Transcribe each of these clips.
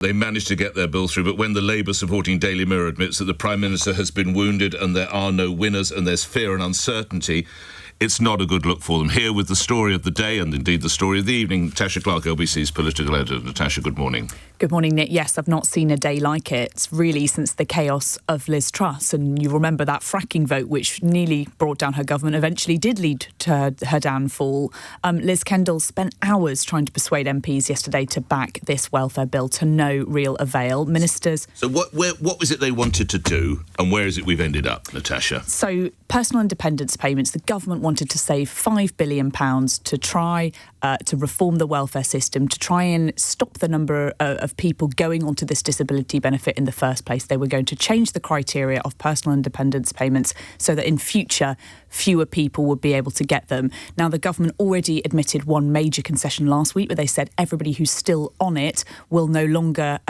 They managed to get their bill through, but when the Labour supporting Daily Mirror admits that the Prime Minister has been wounded and there are no winners and there's fear and uncertainty, it's not a good look for them. Here with the story of the day and indeed the story of the evening, Natasha Clark, LBC's political editor. Natasha, good morning. Good morning, Nick. Yes, I've not seen a day like it, really, since the chaos of Liz Truss. And you remember that fracking vote, which nearly brought down her government, eventually did lead to her downfall. Liz Kendall spent hours trying to persuade MPs yesterday to back this welfare bill, to no real avail. Ministers... So what was it they wanted to do, and where is it we've ended up, Natasha? So, personal independence payments, the government wanted to save £5 billion to try to reform the welfare system, to try and stop the number of people going onto this disability benefit in the first place. They were going to change the criteria of personal independence payments so that in future, fewer people would be able to get them. Now, the government already admitted one major concession last week where they said everybody who's still on it will no longer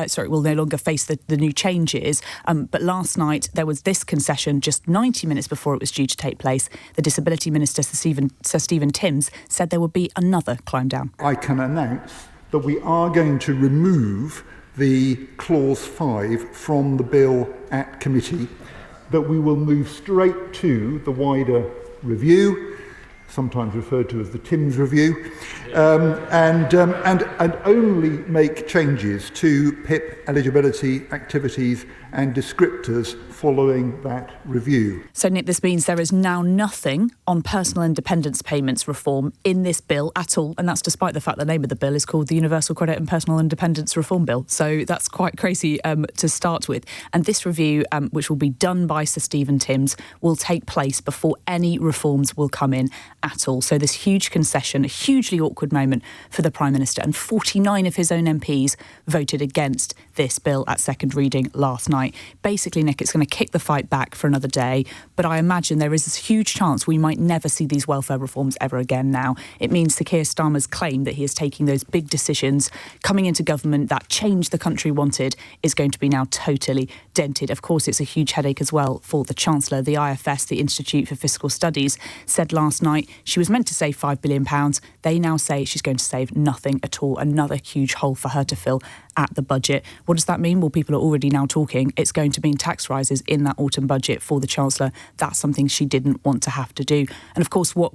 face the new changes. But last night, there was this concession just 90 minutes before it was due to take place. The Disability Minister, Sir Stephen Timms, said there would be another climb down. I can announce that we are going to remove the Clause 5 from the bill at committee, that we will move straight to the wider review, sometimes referred to as the Timms review, and only make changes to PIP eligibility, activities and descriptors following that review. So, Nick, this means there is now nothing on personal independence payments reform in this bill at all, and that's despite the fact the name of the bill is called the Universal Credit and Personal Independence Reform Bill. So that's quite crazy to start with. And this review, which will be done by Sir Stephen Timms, will take place before any reforms will come in at all. So this huge concession, a hugely awkward moment for the Prime Minister, and 49 of his own MPs voted against this bill at second reading last night. Basically, Nick, it's going to kick the fight back for another day, but I imagine there is this huge chance we might never see these welfare reforms ever again now. It means Sir Keir Starmer's claim that he is taking those big decisions coming into government, that change the country wanted, is going to be now totally dented. Of course, it's a huge headache as well for the Chancellor. The IFS, the Institute for Fiscal Studies, said last night she was meant to save £5 billion. They now say she's going to save nothing at all. Another huge hole for her to fill at the budget. What does that mean? Well, people are already now talking. It's going to mean tax rises in that autumn budget for the Chancellor. That's something she didn't want to have to do. And of course, what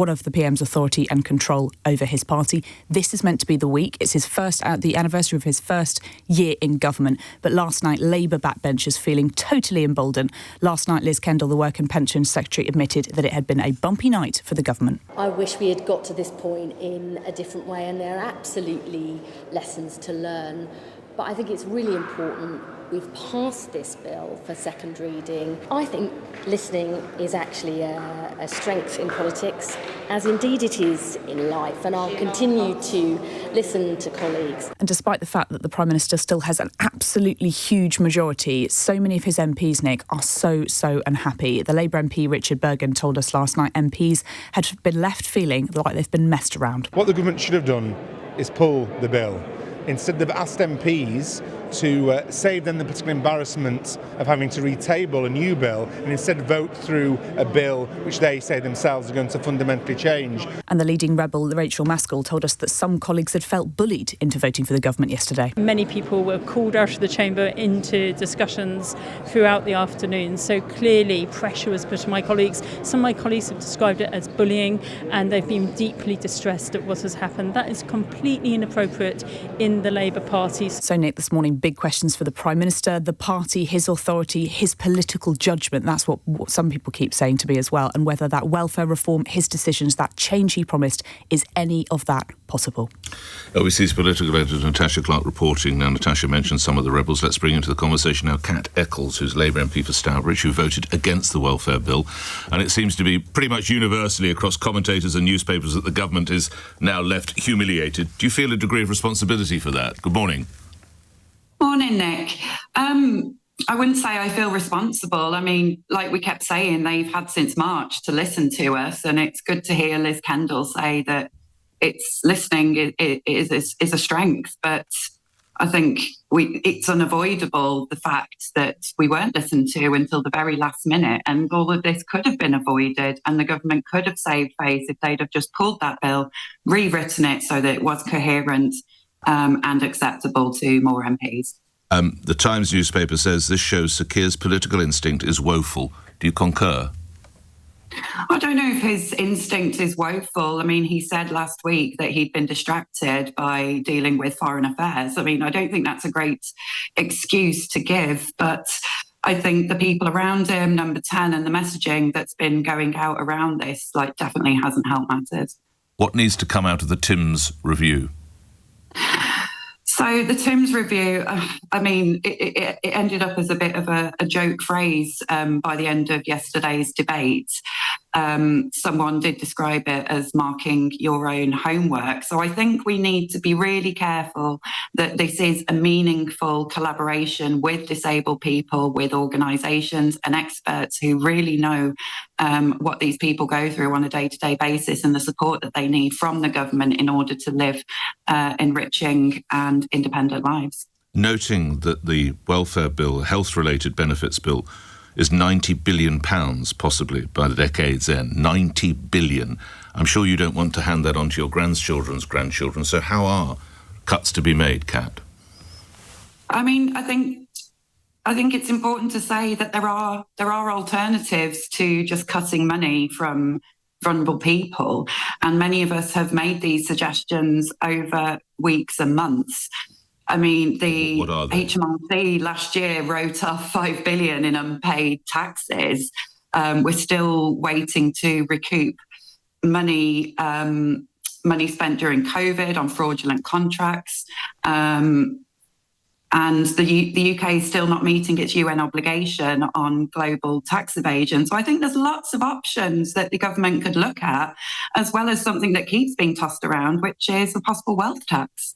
of the PM's authority and control over his party? This is meant to be the week. It's the anniversary of his first year in government. But last night, Labour backbenchers feeling totally emboldened. Last night, Liz Kendall, the Work and Pensions Secretary, admitted that it had been a bumpy night for the government. I wish we had got to this point in a different way, and there are absolutely lessons to learn. But I think it's really important we've passed this bill for second reading. I think listening is actually a strength in politics, as indeed it is in life, and I'll continue to listen to colleagues. And despite the fact that the Prime Minister still has an absolutely huge majority, so many of his MPs, Nick, are so unhappy. The Labour MP Richard Burgon told us last night MPs had been left feeling like they've been messed around. What the government should have done is pull the bill. Instead, they've asked MPs to save them the particular embarrassment of having to retable a new bill and instead vote through a bill which they say themselves are going to fundamentally change. And the leading rebel, Rachel Maskell, told us that some colleagues had felt bullied into voting for the government yesterday. Many people were called out of the chamber into discussions throughout the afternoon, so clearly pressure was put on my colleagues. Some of my colleagues have described it as bullying, and they've been deeply distressed at what has happened. That is completely inappropriate in the Labour Party. So, Nick, this morning, big questions for the Prime Minister, the party, his authority, his political judgment. That's what some people keep saying to me as well. And whether that welfare reform, his decisions, that change he promised, is any of that possible? LBC's political editor Natasha Clark reporting. Now, Natasha mentioned some of the rebels. Let's bring into the conversation now Cat Eccles, who's Labour MP for Stourbridge, who voted against the welfare bill. And it seems to be pretty much universally across commentators and newspapers that the government is now left humiliated. Do you feel a degree of responsibility for that? Good morning. Morning, Nick. I wouldn't say I feel responsible. I mean, like we kept saying, they've had since March to listen to us, and it's good to hear Liz Kendall say that it's listening is a strength. But I think it's unavoidable, the fact that we weren't listened to until the very last minute, and all of this could have been avoided, and the government could have saved face if they'd have just pulled that bill, rewritten it so that it was coherent, and acceptable to more MPs. The Times newspaper says this shows Sir Keir's political instinct is woeful. Do you concur? I don't know if his instinct is woeful. I mean, he said last week that he'd been distracted by dealing with foreign affairs. I mean, I don't think that's a great excuse to give, but I think the people around him, Number 10, and the messaging that's been going out around this, definitely hasn't helped matters. What needs to come out of the Timms review? So the Timms review, it ended up as a bit of a joke phrase by the end of yesterday's debate. Someone did describe it as marking your own homework. So I think we need to be really careful that this is a meaningful collaboration with disabled people, with organisations and experts who really know what these people go through on a day-to-day basis and the support that they need from the government in order to live enriching and independent lives. Noting that the welfare bill, health-related benefits bill, is £90 billion, possibly, by the decade's end. 90 billion. I'm sure you don't want to hand that on to your grandchildren's grandchildren. So how are cuts to be made, Cat? I mean, I think it's important to say that there are alternatives to just cutting money from vulnerable people. And many of us have made these suggestions over weeks and months. I mean, the HMRC last year wrote off $5 billion in unpaid taxes. We're still waiting to recoup money spent during COVID on fraudulent contracts. And the UK is still not meeting its UN obligation on global tax evasion. So I think there's lots of options that the government could look at, as well as something that keeps being tossed around, which is a possible wealth tax.